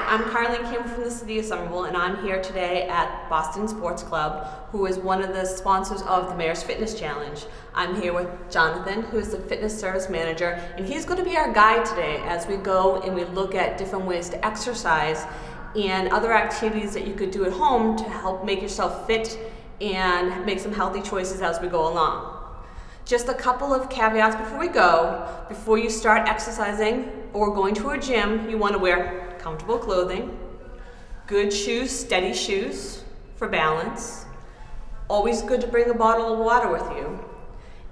I'm Carlene Campbell from the city of Somerville, and I'm here today at Boston Sports Club, who is one of the sponsors of the Mayor's Fitness Challenge. I'm here with Jonathan, who is the fitness service manager, and he's going to be our guide today as we go and we look at different ways to exercise and other activities that you could do at home to help make yourself fit and make some healthy choices as we go along. Just a couple of caveats before we go. Before you start exercising or going to a gym, you want to wear comfortable clothing, good shoes, steady shoes for balance. Always good to bring a bottle of water with you.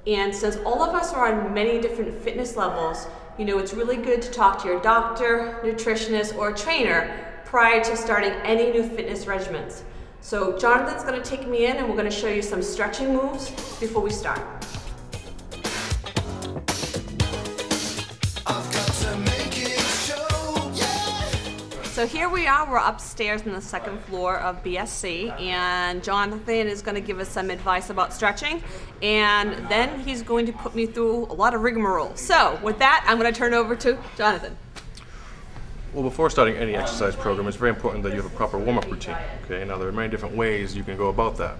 And since all of us are on many different fitness levels, you know, it's really good to talk to your doctor, nutritionist, or trainer prior to starting any new fitness regimens. So Jonathan's going to take me in and we're going to show you some stretching moves before we start. So here we are, we're upstairs on the second floor of BSC, and Jonathan is going to give us some advice about stretching, and then he's going to put me through a lot of rigmarole. So with that, I'm going to turn it over to Jonathan. Well, before starting any exercise program, it's very important that you have a proper warm-up routine. Okay, now there are many different ways you can go about that.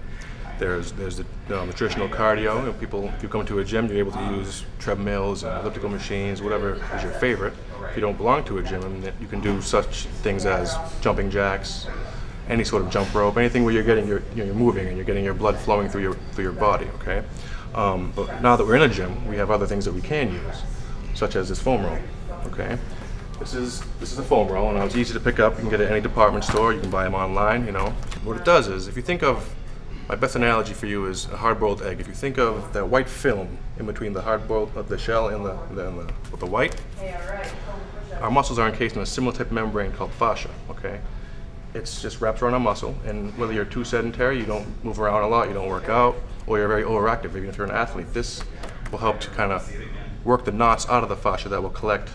There's the nutritional cardio. You know, if you come to a gym, you're able to use treadmills and elliptical machines, whatever is your favorite. If you don't belong to a gym, I mean, you can do such things as jumping jacks, any sort of jump rope, anything where you're moving and you're getting your blood flowing through your body. Okay, but now that we're in a gym, we have other things that we can use, such as this foam roll. Okay, this is a foam roll, and it's easy to pick up. You can get it at any department store. You can buy them online. You know what it does is, if you think of, my best analogy for you is a hard-boiled egg. If you think of that white film in between the the shell and the white, our muscles are encased in a similar type of membrane called fascia. Okay, it's just wraps around a muscle, and whether you're too sedentary, you don't move around a lot, you don't work out, or you're very overactive, even if you're an athlete, this will help to kind of work the knots out of the fascia that will collect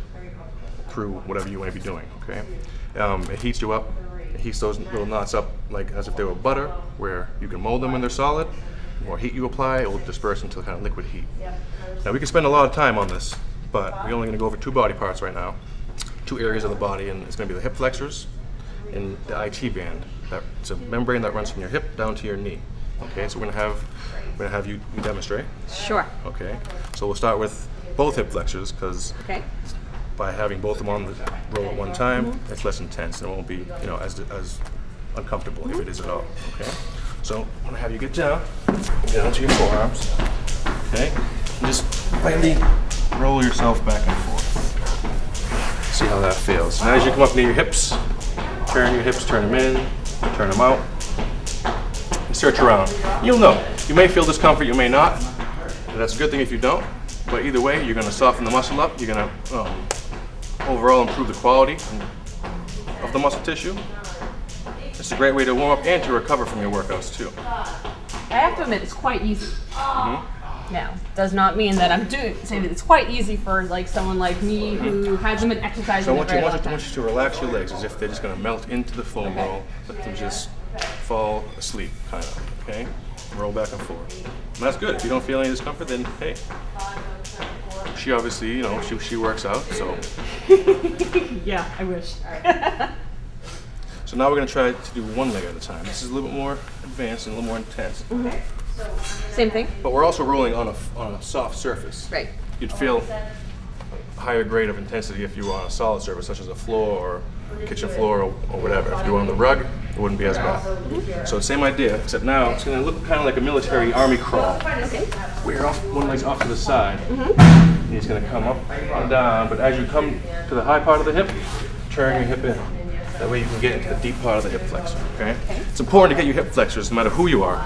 through whatever you want to be doing. Okay, it heats you up. It heats those little knots up like as if they were butter, where you can mold them when they're solid. The more heat you apply, it will disperse into kind of liquid heat. Now we can spend a lot of time on this, but we're only going to go over two body parts right now, two areas of the body, and it's going to be the hip flexors and the IT band. It's a membrane that runs from your hip down to your knee. Okay, so we're going to have you demonstrate. Sure. Okay, so we'll start with both hip flexors, because by having both of them on the roll at one time, it's less intense and it won't be, you know, as uncomfortable if it is at all. Okay, so I'm going to have you get down to your forearms. Okay, and just lightly roll yourself back and forth. See how that feels. Now as you come up near your hips, turn your hips, turn them in, turn them out, and search around. You'll know. You may feel discomfort, you may not. That's a good thing if you don't. But either way, you're going to soften the muscle up. You're going to overall improve the quality of the muscle tissue. It's a great way to warm up and to recover from your workouts too. I have to admit, it's quite easy. Now, does not mean that I'm saying that it's quite easy for like someone like me who hasn't been exercising. So I want you to relax your legs as if they're just going to melt into the foam roll. Let them just fall asleep, kind of. Okay, roll back and forth. And that's good. If you don't feel any discomfort, then hey. She obviously, you know, she works out, so. Yeah, I wish. So now we're going to try to do one leg at a time. This is a little bit more advanced and a little more intense. Same thing. But we're also rolling on a soft surface. Right. You'd feel a higher grade of intensity if you were on a solid surface, such as a floor or kitchen floor or whatever. If you were on the rug, it wouldn't be as bad. So same idea, except now it's going to look kind of like a military army crawl. Where one leg's off to the side. And he's going to come up and down, but as you come to the high part of the hip, turn your hip in. That way you can get into the deep part of the hip flexor, okay? It's important to get your hip flexors no matter who you are.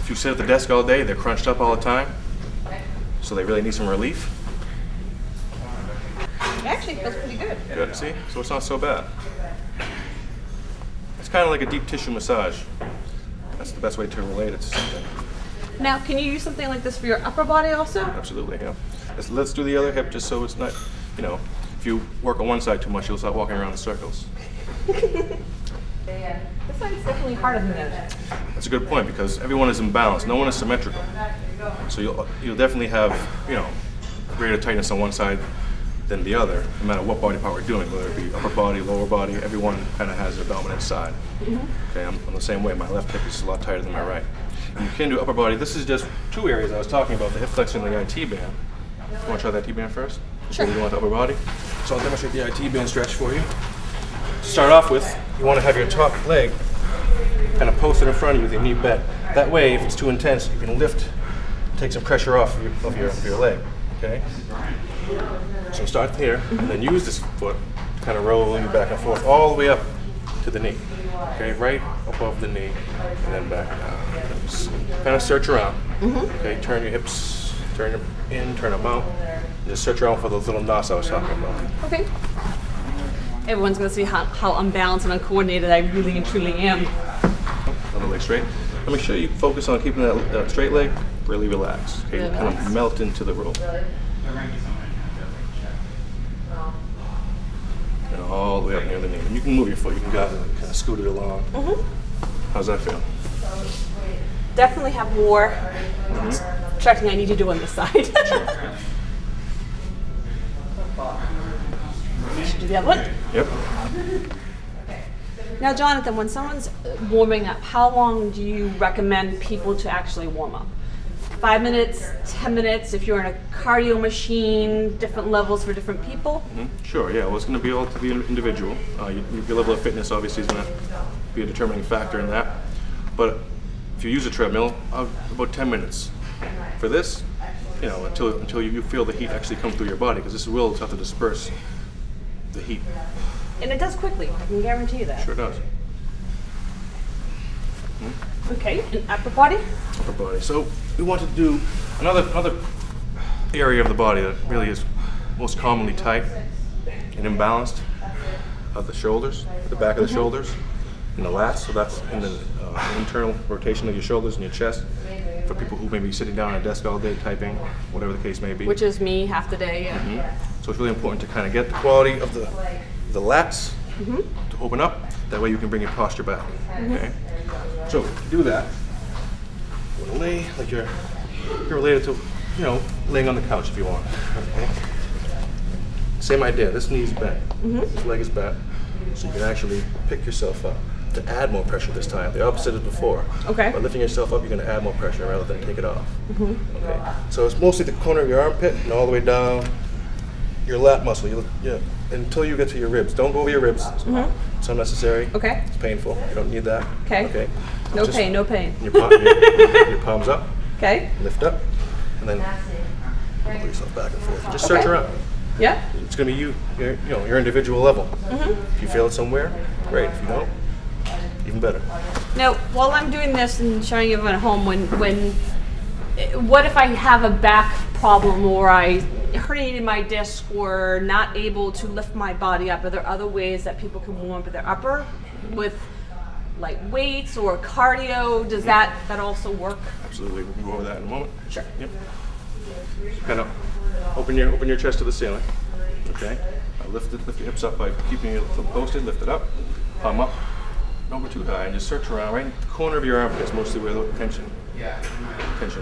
If you sit at the desk all day, they're crunched up all the time, so they really need some relief. It actually feels pretty good. Good, see? So it's not so bad. It's kind of like a deep tissue massage. That's the best way to relate it to something. Now, can you use something like this for your upper body also? Absolutely, yeah. Let's do the other hip just so it's not, you know, if you work on one side too much, you'll start walking around in circles. This side's definitely harder than the other. That's a good point, because everyone is imbalanced. No one is symmetrical. So you'll definitely have, you know, greater tightness on one side than the other, no matter what body part we're doing, whether it be upper body, lower body, everyone kind of has their dominant side. Okay, I'm the same way. My left hip is a lot tighter than my right. And you can do upper body. This is just two areas I was talking about, the hip flexor and the IT band. You want to try the IT band first? Sure. You want the upper body? So I'll demonstrate the IT band stretch for you. To start off with, you want to have your top leg kind of posted in front of you with your knee bent. That way, if it's too intense, you can lift, take some pressure off of your leg. Okay? So start here, and then use this foot to kind of roll you back and forth all the way up to the knee. Okay, right above the knee, and then back down. Just kind of search around. Okay, turn your hips, turn them in, turn them out. Just search around for those little knots I was talking about. Okay. Everyone's going to see how unbalanced and uncoordinated I really and truly am. Other leg straight. And make sure you focus on keeping that straight leg really relaxed. Okay, kind of melt into the rope. And all the way up near the knee. And you can move your foot. You can kind of scoot it along. How's that feel? Definitely have more stretching I need to do on this side. Should do the other one? Yep. Now, Jonathan, when someone's warming up, how long do you recommend people to actually warm up? 5 minutes, 10 minutes, if you're in a cardio machine, different levels for different people? Sure, yeah. Well, it's going to be all to the individual. Your level of fitness obviously is going to be a determining factor in that. But if you use a treadmill, about 10 minutes. For this, you know, until you feel the heat actually come through your body, because this will have to disperse the heat. And it does quickly, I can guarantee you that. Sure does. Okay, and upper body? Upper body. So we want to do another area of the body that really is most commonly tight and imbalanced are the shoulders, the back of the shoulders, and the lats. So that's in the internal rotation of your shoulders and your chest. For people who may be sitting down at a desk all day typing, whatever the case may be. Which is me half the day. Yeah. So it's really important to kind of get the quality of the lats to open up. That way you can bring your posture back. Okay. So to do that, you want to lay like you're related to, you know, laying on the couch if you want. Okay. Same idea. This knee's bent. This leg is bent. So you can actually pick yourself up to add more pressure this time. The opposite as before. Okay. By lifting yourself up, you're going to add more pressure rather than take it off. Okay. So it's mostly the corner of your armpit and all the way down your lat muscle. Until you get to your ribs. Don't go over your ribs. It's unnecessary. Okay. It's painful. You don't need that. Okay. Okay. No pain. No pain. Your palms up. Okay. Lift up, and then pull yourself back and forth. Just search around. Yeah. It's going to be your individual level. If you feel it somewhere, great. If you don't, even better. Now, while I'm doing this and showing everyone at home, what if I have a back problem or I herniated my disc or not able to lift my body up? Are there other ways that people can warm up their upper with like weights or cardio? Does that also work? Absolutely. We can go over that in a moment. Sure. Yep. So kind of open your chest to the ceiling. Okay. Lift your hips up by keeping your foot posted. Lift it up. Palm up. Don't go too high, and just search around. Right in the corner of your armpit is mostly where the tension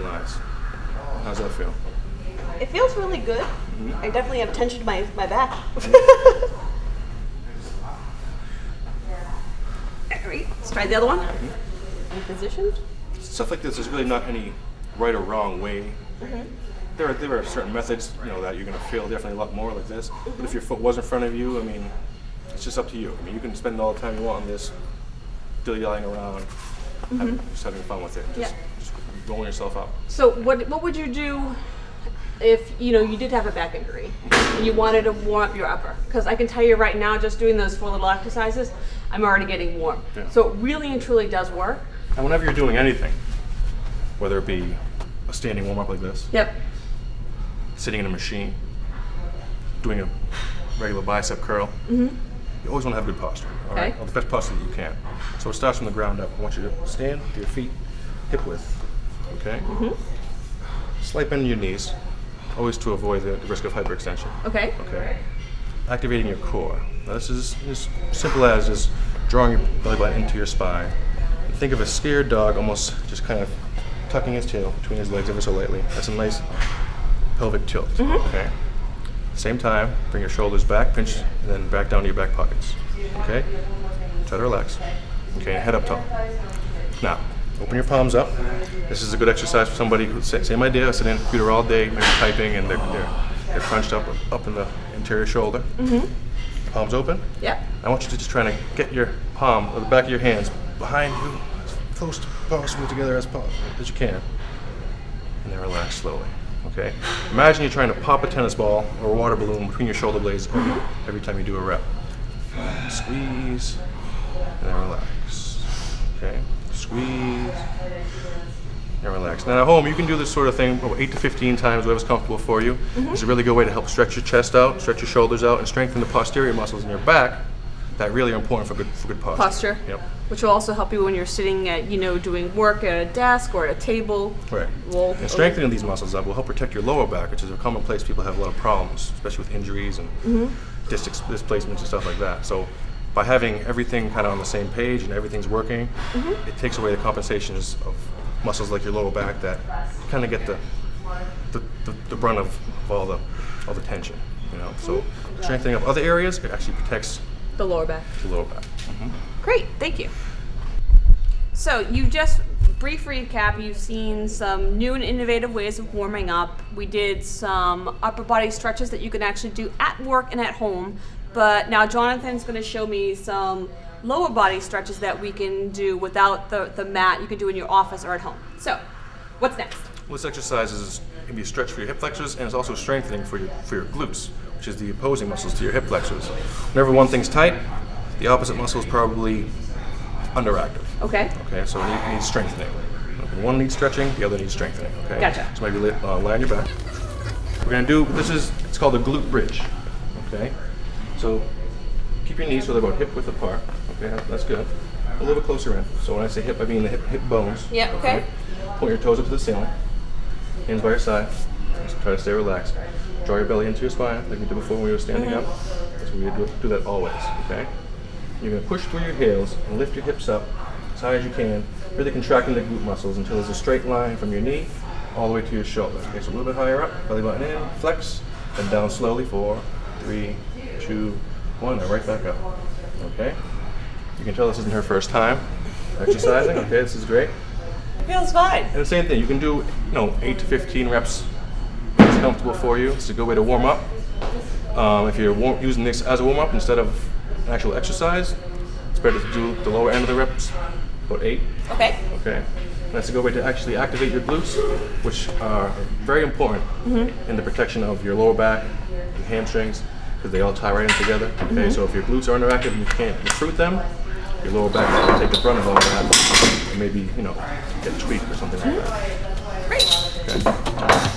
lies. How's that feel? It feels really good. I definitely have tension in my back. Alright, let's try the other one. In position. Stuff like this, there's really not any right or wrong way. There are certain methods, that you're going to feel definitely a lot more like this. But if your foot was in front of you, I mean, it's just up to you. I mean, you can spend all the time you want on this, dilly-dallying around, just having fun with it. Just rolling yourself up. So what would you do if you did have a back injury and you wanted to warm up your upper? Because I can tell you right now, just doing those 4 little exercises, I'm already getting warm. Yeah. So it really and truly does work. And whenever you're doing anything, whether it be a standing warm up like this, sitting in a machine, doing a regular bicep curl, you always want to have good posture. All right, well, the best posture that you can. So it starts from the ground up. I want you to stand with your feet hip width. Okay. Slight bend in your knees, always to avoid the risk of hyperextension. Okay. Okay. Activating your core. Now this is as simple as just drawing your belly button into your spine. And think of a scared dog almost just kind of tucking his tail between his legs ever so lightly. That's a nice pelvic tilt. Okay. Same time, bring your shoulders back, pinch, and then back down to your back pockets. Okay? Try to relax. Okay, head up tall. Now, open your palms up. This is a good exercise for somebody who's same idea, sitting at the computer all day, maybe typing, and they're crunched up in the interior shoulder. Palms open. Yep. I want you to just try to get your palm, or the back of your hands, behind you, as close to possibly together as you can. And then relax slowly. Okay? Imagine you're trying to pop a tennis ball or a water balloon between your shoulder blades every time you do a rep. Squeeze, and then relax. Okay? Squeeze, and relax. Now at home, you can do this sort of thing 8 to 15 times, whatever's comfortable for you. It's a really good way to help stretch your chest out, stretch your shoulders out, and strengthen the posterior muscles in your back that really are important for good posture. Yep. Which will also help you when you're sitting at, doing work at a desk or at a table. Right. And strengthening these muscles up will help protect your lower back, which is a common place people have a lot of problems, especially with injuries and disc displacements and stuff like that. So by having everything kind of on the same page and everything's working, it takes away the compensations of muscles like your lower back that kind of get the brunt of all the tension. So strengthening up other areas, it actually protects the lower back. Great, thank you. So you just, brief recap, you've seen some new and innovative ways of warming up. We did some upper body stretches that you can actually do at work and at home, but now Jonathan's going to show me some lower body stretches that we can do without the mat. You can do in your office or at home. So, what's next? Well, this exercise can be a stretch for your hip flexors, and it's also strengthening for your glutes, which is the opposing muscles to your hip flexors. Whenever one thing's tight, the opposite muscle is probably underactive. Okay. Okay, so it needs strengthening. When one needs stretching, the other needs strengthening. Okay. Gotcha. So maybe lay on your back. We're gonna do it's called a glute bridge. Okay. So keep your knees so they're about hip width apart. Okay, that's good. A little bit closer in. So when I say hip, I mean the hip bones. Yeah. Okay. Point your toes up to the ceiling. Hands by your side. Just try to stay relaxed. Draw your belly into your spine like we did before when we were standing up. So we do that always. Okay. You're going to push through your heels and lift your hips up as high as you can, really contracting the glute muscles until there's a straight line from your knee all the way to your shoulder. Okay, so a little bit higher up, belly button in, flex, then down slowly. 4, 3, 2, 1, and right back up. Okay? You can tell this isn't her first time exercising. Okay, this is great. It feels fine. And the same thing, you can do 8 to 15 reps. It's comfortable for you. It's a good way to warm up. If you're using this as a warm up instead of an actual exercise, it's better to do the lower end of the reps, about 8. Okay. Okay. And that's a good way to actually activate your glutes, which are very important in the protection of your lower back and hamstrings, because they all tie right in together. Okay, so if your glutes are underactive and you can't recruit them, your lower back is going to take the brunt of all of that, and maybe get tweaked or something like that. Great. Okay.